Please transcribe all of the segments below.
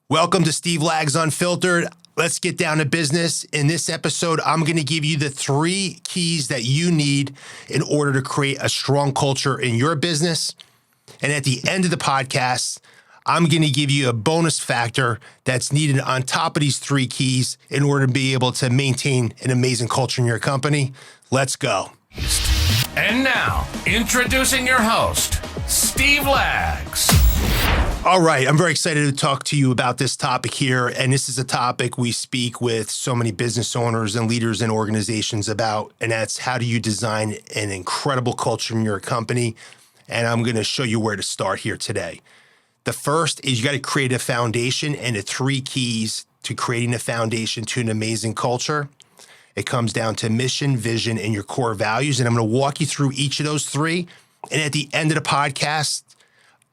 Welcome to Steve Lags Unfiltered. Let's get down to business. In this episode, I'm going to give you the 3 keys that you need in order to create a strong culture in your business. And at the end of the podcast, I'm going to give you a bonus factor that's needed on top of these 3 keys in order to be able to maintain an amazing culture in your company. Let's go. And now, introducing your host, Steve Lags. All right, I'm very excited to talk to you about this topic here. And this is a topic we speak with so many business owners and leaders in organizations about, and that's how do you design an incredible culture in your company? And I'm going to show you where to start here today. The first is you got to create a foundation, and the 3 keys to creating a foundation to an amazing culture. It comes down to mission, vision, and your core values. And I'm going to walk you through each of those 3. And at the end of the podcast,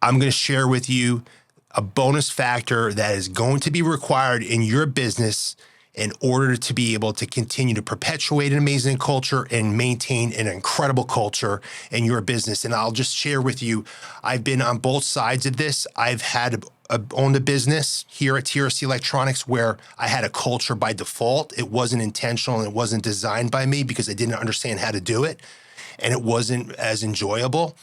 I'm going to share with you a bonus factor that is going to be required in your business in order to be able to continue to perpetuate an amazing culture and maintain an incredible culture in your business. And I'll just share with you, I've been on both sides of this. I've owned a business here at TRC Electronics where I had a culture by default. It wasn't intentional and it wasn't designed by me because I didn't understand how to do it, and it wasn't as enjoyable.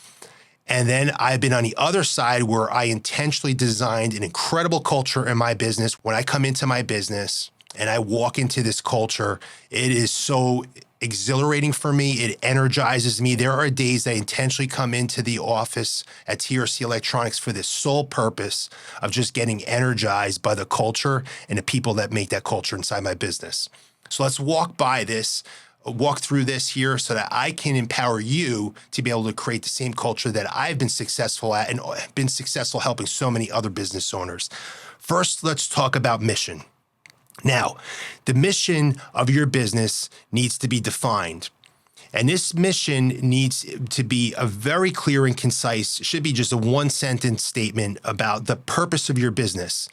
And then I've been on the other side where I intentionally designed an incredible culture in my business. When I come into my business and I walk into this culture, it is so exhilarating for me. It energizes me. There are days I intentionally come into the office at TRC Electronics for this sole purpose of just getting energized by the culture and the people that make that culture inside my business. So let's walk through this here so that I can empower you to be able to create the same culture that I've been successful at and been successful helping so many other business owners. First, let's talk about mission. Now, the mission of your business needs to be defined. And this mission needs to be a very clear and concise, it should be just a 1-sentence statement about the purpose of your business.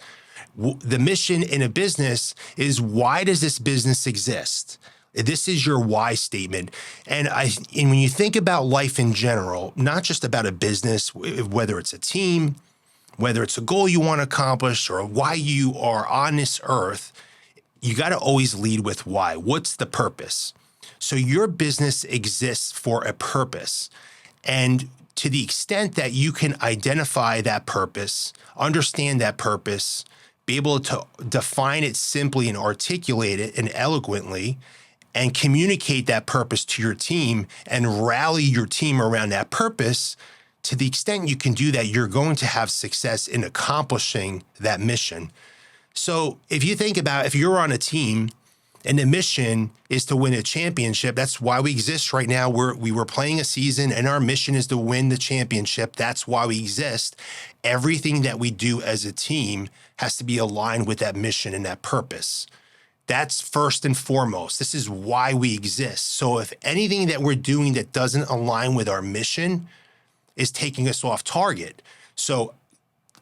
The mission in a business is, why does this business exist? This is your why statement. And when you think about life in general, not just about a business, whether it's a team, whether it's a goal you want to accomplish, or why you are on this earth, you got to always lead with why. What's the purpose? So your business exists for a purpose. And to the extent that you can identify that purpose, understand that purpose, be able to define it simply and articulate it and eloquently, and communicate that purpose to your team and rally your team around that purpose, to the extent you can do that, you're going to have success in accomplishing that mission. So if you think about, if you're on a team and the mission is to win a championship, that's why we exist right now. We were playing a season and our mission is to win the championship. That's why we exist. Everything that we do as a team has to be aligned with that mission and that purpose. That's first and foremost. This is why we exist. So if anything that we're doing that doesn't align with our mission is taking us off target. So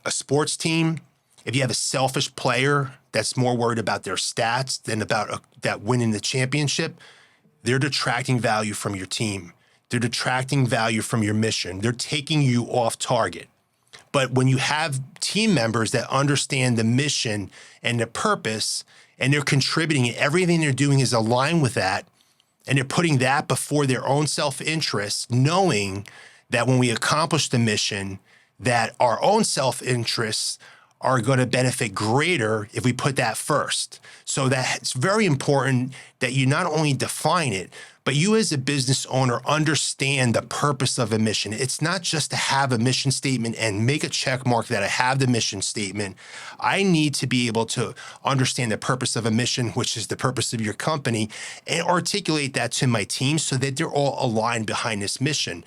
a sports team, if you have a selfish player that's more worried about their stats than about that winning the championship, they're detracting value from your team. They're detracting value from your mission. They're taking you off target. But when you have team members that understand the mission and the purpose, and they're contributing, and everything they're doing is aligned with that, and they're putting that before their own self-interest, knowing that when we accomplish the mission, that our own self-interests are going to benefit greater if we put that first. So that's very important that you not only define it, but you as a business owner understand the purpose of a mission. It's not just to have a mission statement and make a check mark that I have the mission statement. I need to be able to understand the purpose of a mission, which is the purpose of your company, and articulate that to my team so that they're all aligned behind this mission.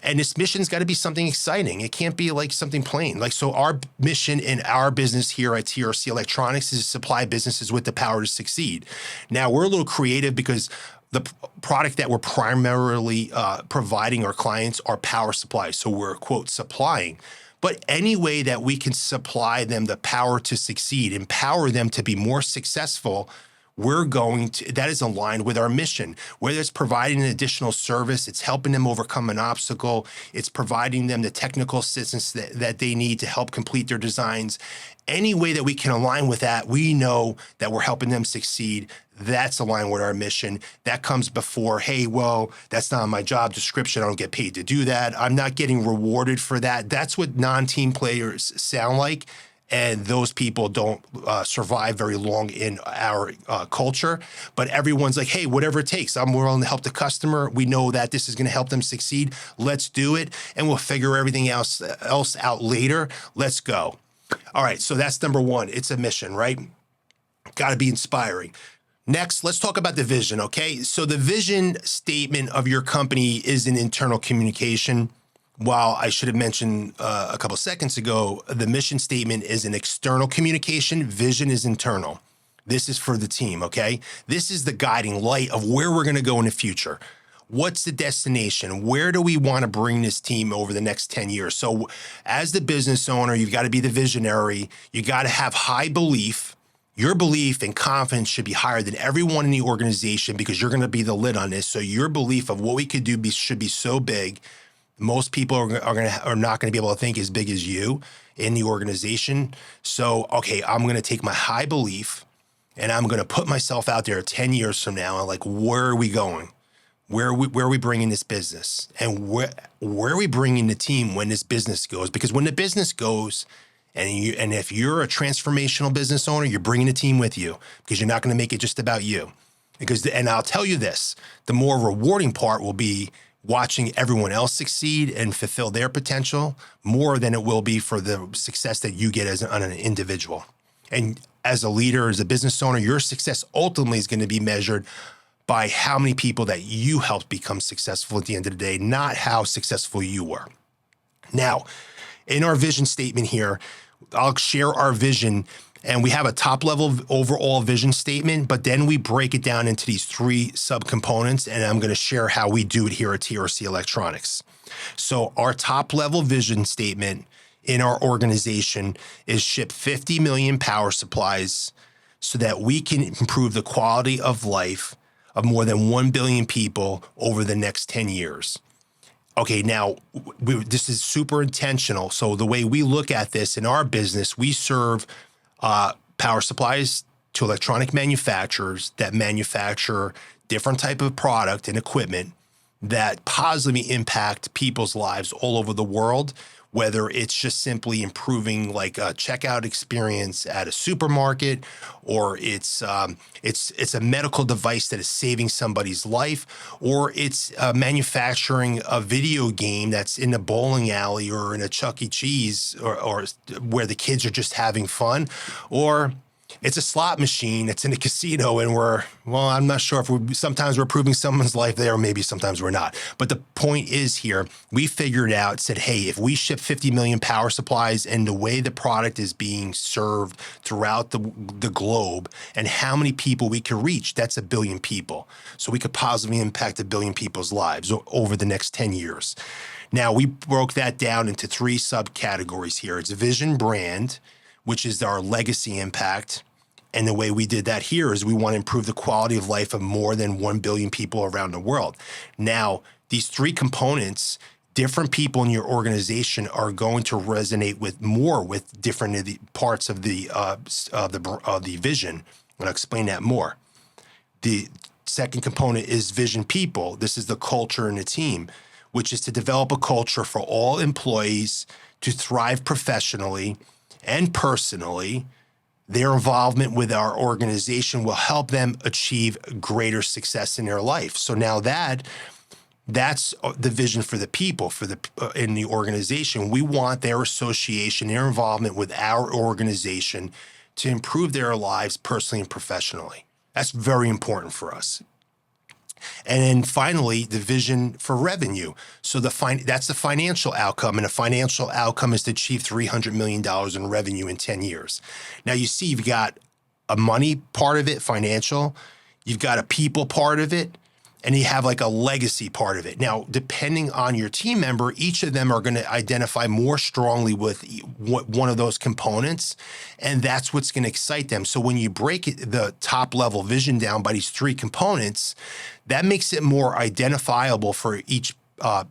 And this mission's got to be something exciting. It can't be like something plain. So our mission in our business here at TRC Electronics is to supply businesses with the power to succeed. Now, we're a little creative because the product that we're primarily providing our clients are power supplies. So we're, quote, supplying. But any way that we can supply them the power to succeed, empower them to be more successful, that is aligned with our mission. Whether it's providing an additional service, it's helping them overcome an obstacle, it's providing them the technical assistance that they need to help complete their designs. Any way that we can align with that, we know that we're helping them succeed. That's aligned with our mission. That comes before, hey, well, that's not my job description. I don't get paid to do that. I'm not getting rewarded for that. That's what non-team players sound like. And those people don't survive very long in our culture. But everyone's like, hey, whatever it takes, I'm willing to help the customer. We know that this is going to help them succeed. Let's do it. And we'll figure everything else out later. Let's go. All right. So that's number one. It's a mission, right? Got to be inspiring. Next, let's talk about the vision, okay? So the vision statement of your company is an internal communication. While I should have mentioned a couple seconds ago, the mission statement is an external communication, vision is internal. This is for the team, okay? This is the guiding light of where we're going to go in the future. What's the destination? Where do we want to bring this team over the next 10 years? So as the business owner, you've got to be the visionary. You got to have high belief. Your belief and confidence should be higher than everyone in the organization because you're going to be the lid on this. So your belief of what we could do should be so big. Most people are not going to be able to think as big as you in the organization. So, okay, I'm going to take my high belief and I'm going to put myself out there 10 years from now. And like, where are we going? Where are we bringing this business? And where are we bringing the team when this business goes? Because when the business goes, and if you're a transformational business owner, you're bringing the team with you because you're not going to make it just about you. And I'll tell you this, the more rewarding part will be watching everyone else succeed and fulfill their potential more than it will be for the success that you get as an individual. And as a leader, as a business owner, your success ultimately is going to be measured by how many people that you helped become successful at the end of the day, not how successful you were. Now, in our vision statement here, I'll share our vision, and we have a top-level overall vision statement, but then we break it down into these three subcomponents, and I'm going to share how we do it here at TRC Electronics. So our top-level vision statement in our organization is ship 50 million power supplies so that we can improve the quality of life of more than 1 billion people over the next 10 years. Okay, now, this is super intentional. So the way we look at this in our business, we serve power supplies to electronic manufacturers that manufacture different type of product and equipment that positively impact people's lives all over the world, whether it's just simply improving like a checkout experience at a supermarket, or it's a medical device that is saving somebody's life, or it's manufacturing a video game that's in a bowling alley or in a Chuck E. Cheese or where the kids are just having fun, or it's a slot machine that's in a casino and I'm not sure if sometimes we're improving someone's life there, or maybe sometimes we're not. But the point is here, we figured out, said, hey, if we ship 50 million power supplies and the way the product is being served throughout the globe and how many people we can reach, that's 1 billion people. So we could positively impact 1 billion people's lives over the next 10 years. Now, we broke that down into 3 subcategories here. It's vision, brand, which is our legacy impact. And the way we did that here is we want to improve the quality of life of more than 1 billion people around the world. Now, these 3 components, different people in your organization are going to resonate with different of the parts of the vision. And I'll explain that more. The second component is vision people. This is the culture in the team, which is to develop a culture for all employees to thrive professionally and personally. Their involvement with our organization will help them achieve greater success in their life. So now that's the vision for the people in the organization. We want their association, their involvement with our organization to improve their lives personally and professionally. That's very important for us. And then finally, the vision for revenue. So that's the financial outcome, and the financial outcome is to achieve $300 million in revenue in 10 years. Now, you see, you've got a money part of it, financial. You've got a people part of it, and you have like a legacy part of it. Now, depending on your team member, each of them are going to identify more strongly with one of those components, and that's what's going to excite them. So when you break the top level vision down by these three components, that makes it more identifiable for each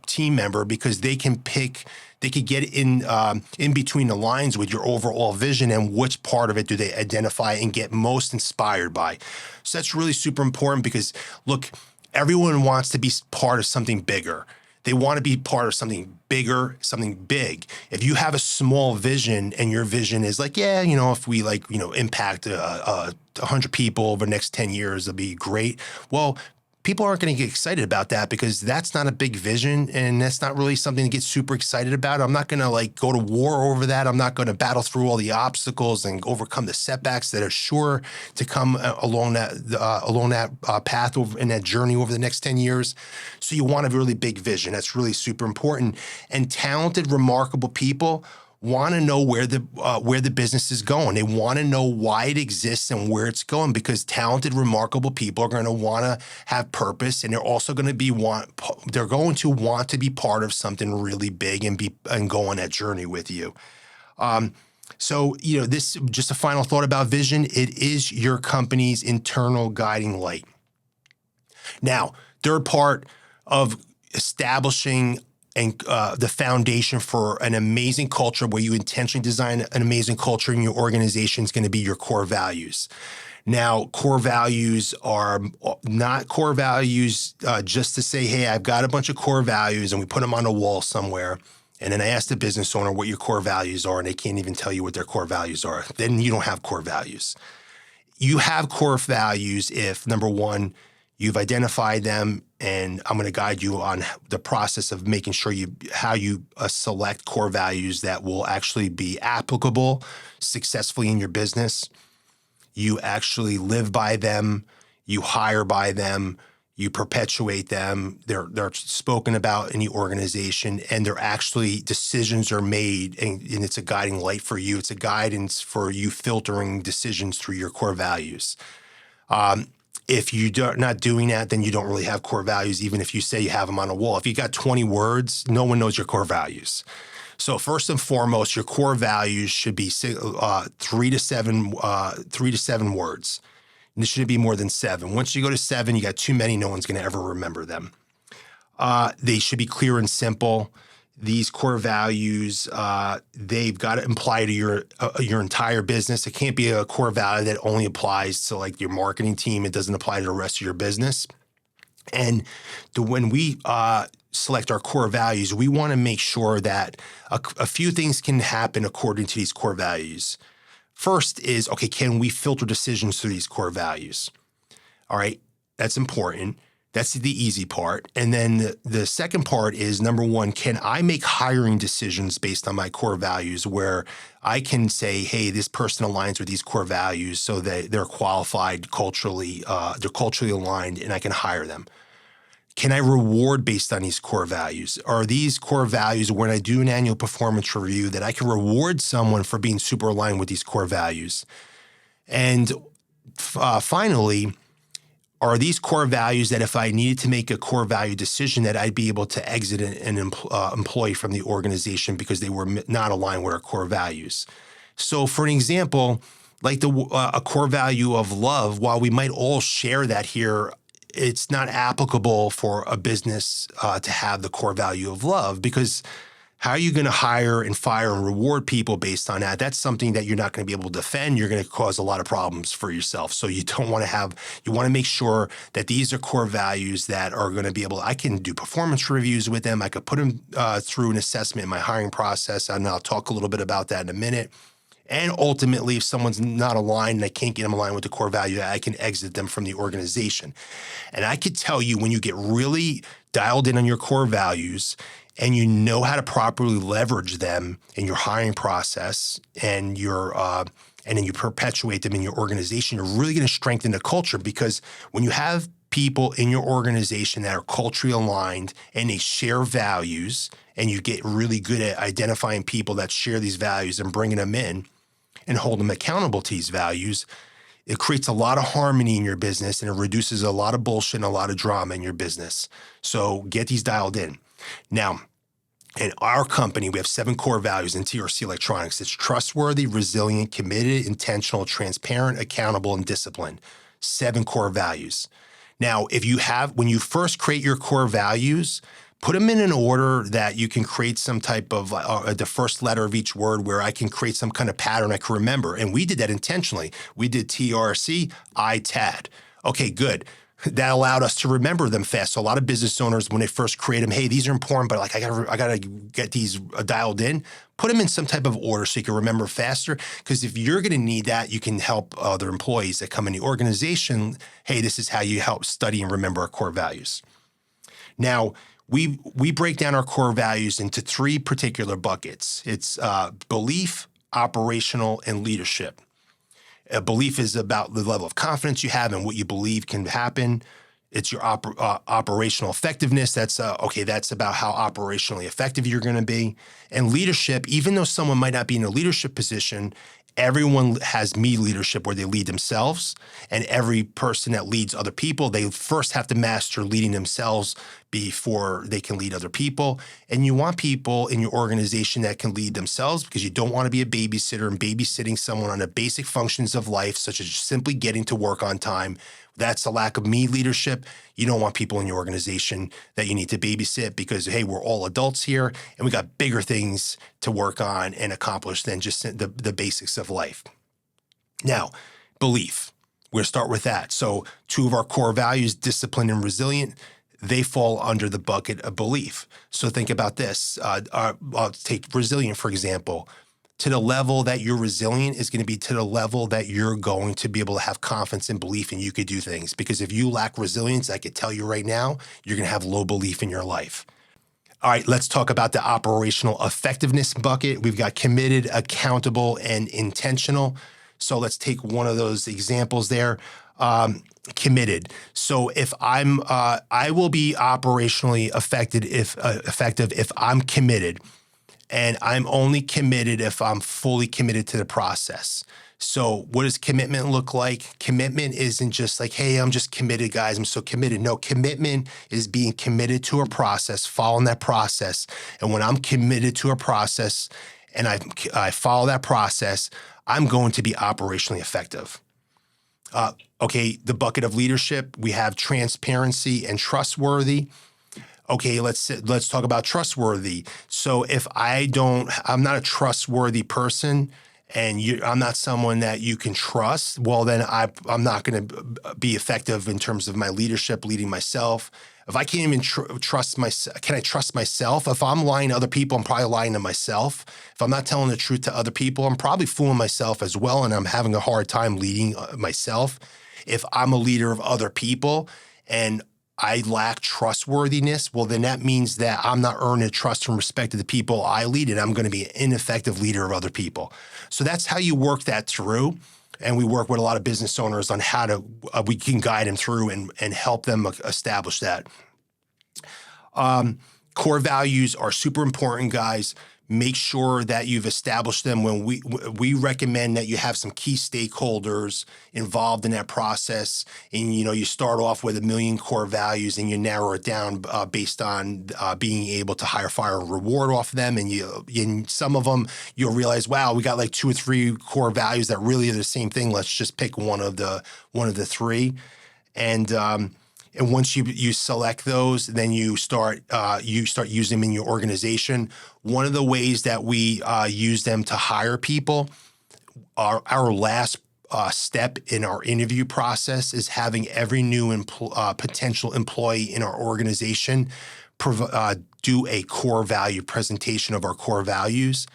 team member, because they can get in between the lines with your overall vision and which part of it do they identify and get most inspired by. So that's really super important, because look, everyone wants to be part of something bigger. They want to be part of something bigger, something big. If you have a small vision and your vision is like, if we impact 100 people over the next 10 years, it'll be great. Well, people aren't going to get excited about that, because that's not a big vision, and that's not really something to get super excited about. I'm not going to go to war over that. I'm not going to battle through all the obstacles and overcome the setbacks that are sure to come along that path in that journey over the next 10 years. So you want a really big vision. That's really super important. And talented, remarkable people want to know where the business is going. They want to know why it exists and where it's going, because talented, remarkable people are going to want to have purpose, and they're also going to want to be part of something really big and go on that journey with you. So this, just a final thought about vision. It is your company's internal guiding light. Now, third part of establishing and the foundation for an amazing culture, where you intentionally design an amazing culture in your organization, is going to be your core values. Now, core values are not core values just to say, hey, I've got a bunch of core values and we put them on a wall somewhere. And then I ask the business owner what your core values are, and they can't even tell you what their core values are. Then you don't have core values. You have core values if, number one, you've identified them, and I'm going to guide you on the process of making sure how you select core values that will actually be applicable successfully in your business. You actually live by them, you hire by them, you perpetuate them. They're spoken about in the organization, and decisions are made, and it's a guiding light for you. It's a guidance for you filtering decisions through your core values. If you're not doing that, then you don't really have core values, even if you say you have them on a wall. If you got 20 words, no one knows your core values. So first and foremost, your core values should be 3 to 7 words. And it shouldn't be more than 7. Once you go to 7, you got too many. No one's going to ever remember them. They should be clear and simple. These core values, they've got to apply to your entire business. It can't be a core value that only applies to your marketing team. It doesn't apply to the rest of your business. And when we select our core values, we want to make sure that a few things can happen according to these core values. First is, okay, can we filter decisions through these core values? All right, that's important. That's the easy part. And then the second part is, number one, can I make hiring decisions based on my core values, where I can say, hey, this person aligns with these core values, so that they're qualified culturally, they're culturally aligned, and I can hire them. Can I reward based on these core values? Are these core values, when I do an annual performance review, that I can reward someone for being super aligned with these core values? And finally, are these core values that if I needed to make a core value decision, that I'd be able to exit an employee from the organization because they were not aligned with our core values? So for an example, a core value of love, while we might all share that here, it's not applicable for a business to have the core value of love, because how are you going to hire and fire and reward people based on that? That's something that you're not going to be able to defend. You're going to cause a lot of problems for yourself. So you want to make sure that these are core values that are going to be able, I can do performance reviews with them. I could put them through an assessment in my hiring process. And I'll talk a little bit about that in a minute. And ultimately, if someone's not aligned and I can't get them aligned with the core value, I can exit them from the organization. And I could tell you, when you get really dialed in on your core values and you know how to properly leverage them in your hiring process, and then you perpetuate them in your organization, you're really going to strengthen the culture. Because when you have people in your organization that are culturally aligned and they share values, and you get really good at identifying people that share these values and bringing them in and hold them accountable to these values, It creates a lot of harmony in your business, and it reduces a lot of bullshit and a lot of drama in your business. So get these dialed in. Now, in our company, we have 7 core values in TRC Electronics. It's trustworthy, resilient, committed, intentional, transparent, accountable, and disciplined. 7 core values. Now, when you first create your core values, put them in an order that you can create some type of the first letter of each word where I can create some kind of pattern I can remember. And we did that intentionally. We did TRC, ITAD. Okay, good. That allowed us to remember them fast. So a lot of business owners, when they first create them, hey, these are important, but like I gotta get these dialed in. Put them in some type of order so you can remember faster. Because if you're going to need that, you can help other employees that come in the organization. Hey, this is how you help study and remember our core values. Now, we break down our core values into 3 particular buckets. It's belief, operational, and leadership. A belief is about the level of confidence you have and what you believe can happen. It's your operational effectiveness. That's about how operationally effective you're going to be. And leadership, even though someone might not be in a leadership position, everyone has leadership where they lead themselves. And every person that leads other people, they first have to master leading themselves before they can lead other people. And you want people in your organization that can lead themselves, because you don't want to be a babysitter and babysitting someone on the basic functions of life, such as simply getting to work on time. That's a lack of leadership. You don't want people in your organization that you need to babysit because, hey, we're all adults here and we got bigger things to work on and accomplish than just the basics of life. Now, belief. We're going to start with that. So 2 of our core values, discipline and resilient, they fall under the bucket of belief. So think about this. I'll take resilient, for example. To the level that you're resilient is going to be to the level that you're going to be able to have confidence and belief and you could do things. Because if you lack resilience, I could tell you right now, you're going to have low belief in your life. All right, let's talk about the operational effectiveness bucket. We've got committed, accountable, and intentional. So let's take one of those examples there. Committed. So if I will be operationally effective if I'm committed. And I'm only committed if I'm fully committed to the process. So what does commitment look like? Commitment isn't just like, hey, I'm just committed, guys. I'm so committed. No, commitment is being committed to a process, following that process. And when I'm committed to a process and I follow that process, I'm going to be operationally effective. Okay, the bucket of leadership, we have transparency and trustworthy. Okay, let's talk about trustworthy. So if I'm not a trustworthy person and I'm not someone that you can trust, well, then I'm not going to be effective in terms of my leadership, leading myself. If I can't even trust myself, can I trust myself? If I'm lying to other people, I'm probably lying to myself. If I'm not telling the truth to other people, I'm probably fooling myself as well, and I'm having a hard time leading myself. If I'm a leader of other people and I lack trustworthiness, well, then that means that I'm not earning trust and respect of the people I lead, and I'm going to be an ineffective leader of other people. So that's how you work that through. And we work with a lot of business owners on how to, we can guide them through and help them establish that. Core values are super important, guys. Make sure that you've established them. When we recommend that you have some key stakeholders involved in that process, and you start off with 1 million core values, and you narrow it down based on being able to hire, fire, and reward off of them. And in some of them, you'll realize, wow, we got like 2 or 3 core values that really are the same thing. Let's just pick one of the 3, and once you select those, then you start using them in your organization. One of the ways that we use them to hire people, our last step in our interview process is having every new potential employee in our organization do a core value presentation of our core values.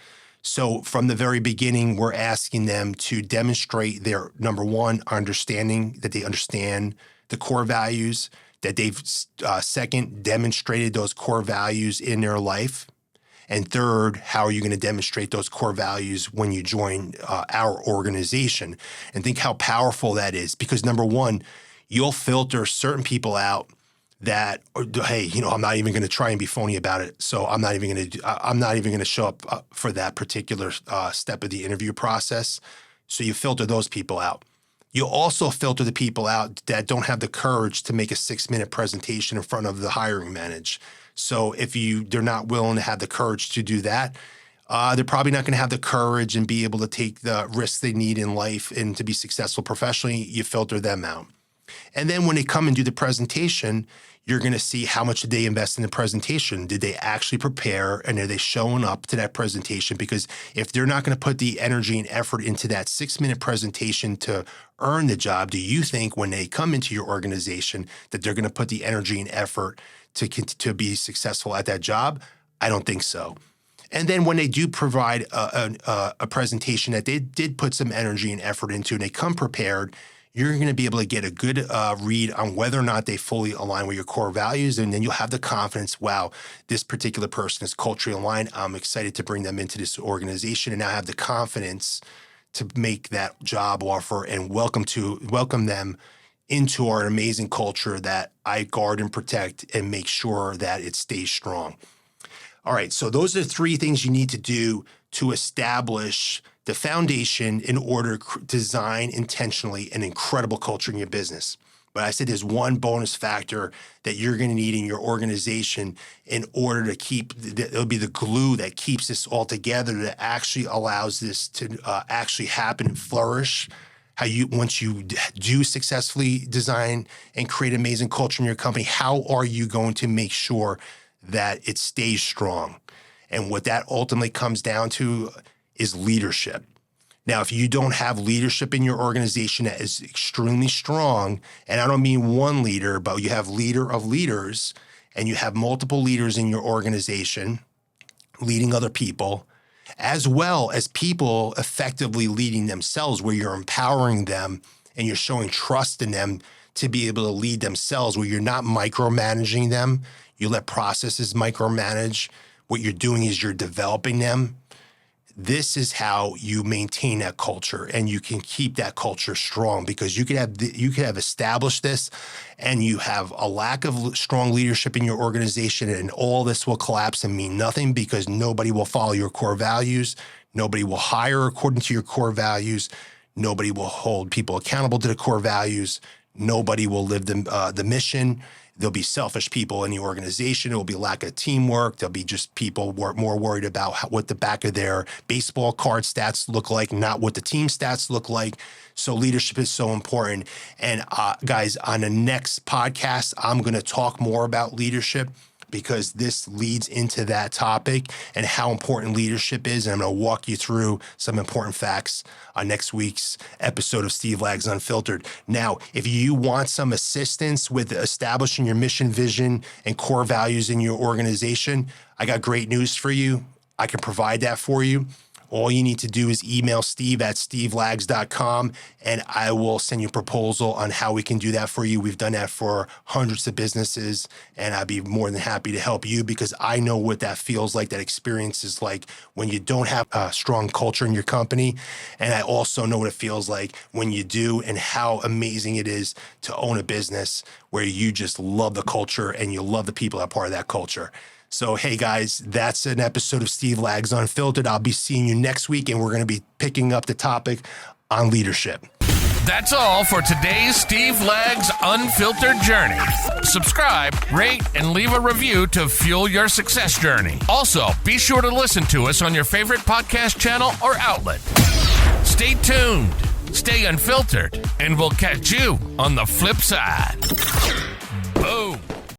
So from the very beginning, we're asking them to demonstrate their, number one, understanding that they understand the core values, that they've, second, demonstrated those core values in their life. And third, how are you going to demonstrate those core values when you join our organization? And think how powerful that is. Because number one, you'll filter certain people out that, hey, I'm not even going to try and be phony about it. So I'm not even going to show up for that particular step of the interview process. So you filter those people out. You also filter the people out that don't have the courage to make a 6-minute presentation in front of the hiring manager. So if they're not willing to have the courage to do that, they're probably not going to have the courage and be able to take the risks they need in life and to be successful professionally. You filter them out. And then when they come and do the presentation, you're going to see how much did they invest in the presentation. Did they actually prepare, and are they showing up to that presentation? Because if they're not going to put the energy and effort into that 6-minute presentation to earn the job, do you think when they come into your organization that they're going to put the energy and effort to be successful at that job? I don't think so. And then when they do provide a presentation that they did put some energy and effort into and they come prepared, you're going to be able to get a good read on whether or not they fully align with your core values. And then you'll have the confidence, wow, this particular person is culturally aligned. I'm excited to bring them into this organization, and now have the confidence to make that job offer and welcome them into our amazing culture that I guard and protect and make sure that it stays strong. All right, so those are 3 things you need to do to establish the foundation in order to design intentionally an incredible culture in your business. But I said there's one bonus factor that you're going to need in your organization in order to keep, it'll be the glue that keeps this all together, that actually allows this to actually happen and flourish. Once you do successfully design and create amazing culture in your company, how are you going to make sure that it stays strong? And what that ultimately comes down to is leadership. Now, if you don't have leadership in your organization that is extremely strong, and I don't mean one leader, but you have leader of leaders, and you have multiple leaders in your organization leading other people, as well as people effectively leading themselves, where you're empowering them and you're showing trust in them to be able to lead themselves, where you're not micromanaging them. You let processes micromanage. What you're doing is you're developing them. This is how you maintain that culture, and you can keep that culture strong, because you could have established this and you have a lack of strong leadership in your organization, and all this will collapse and mean nothing, because nobody will follow your core values. Nobody will hire according to your core values. Nobody will hold people accountable to the core values. Nobody will live the mission. There'll be selfish people in the organization. There'll be lack of teamwork. There'll be just people more worried about what the back of their baseball card stats look like, not what the team stats look like. So leadership is so important. And guys, on the next podcast, I'm going to talk more about leadership, because this leads into that topic and how important leadership is. And I'm going to walk you through some important facts on next week's episode of Steve Lags Unfiltered. Now, if you want some assistance with establishing your mission, vision, and core values in your organization, I got great news for you. I can provide that for you. All you need to do is email steve@stevelags.com, and I will send you a proposal on how we can do that for you. We've done that for hundreds of businesses, and I'd be more than happy to help you, because I know what that feels like, that experience is like when you don't have a strong culture in your company. And I also know what it feels like when you do, and how amazing it is to own a business where you just love the culture and you love the people that are part of that culture. So, hey, guys, that's an episode of Steve Lags Unfiltered. I'll be seeing you next week, and we're going to be picking up the topic on leadership. That's all for today's Steve Lags Unfiltered journey. Subscribe, rate, and leave a review to fuel your success journey. Also, be sure to listen to us on your favorite podcast channel or outlet. Stay tuned, stay unfiltered, and we'll catch you on the flip side.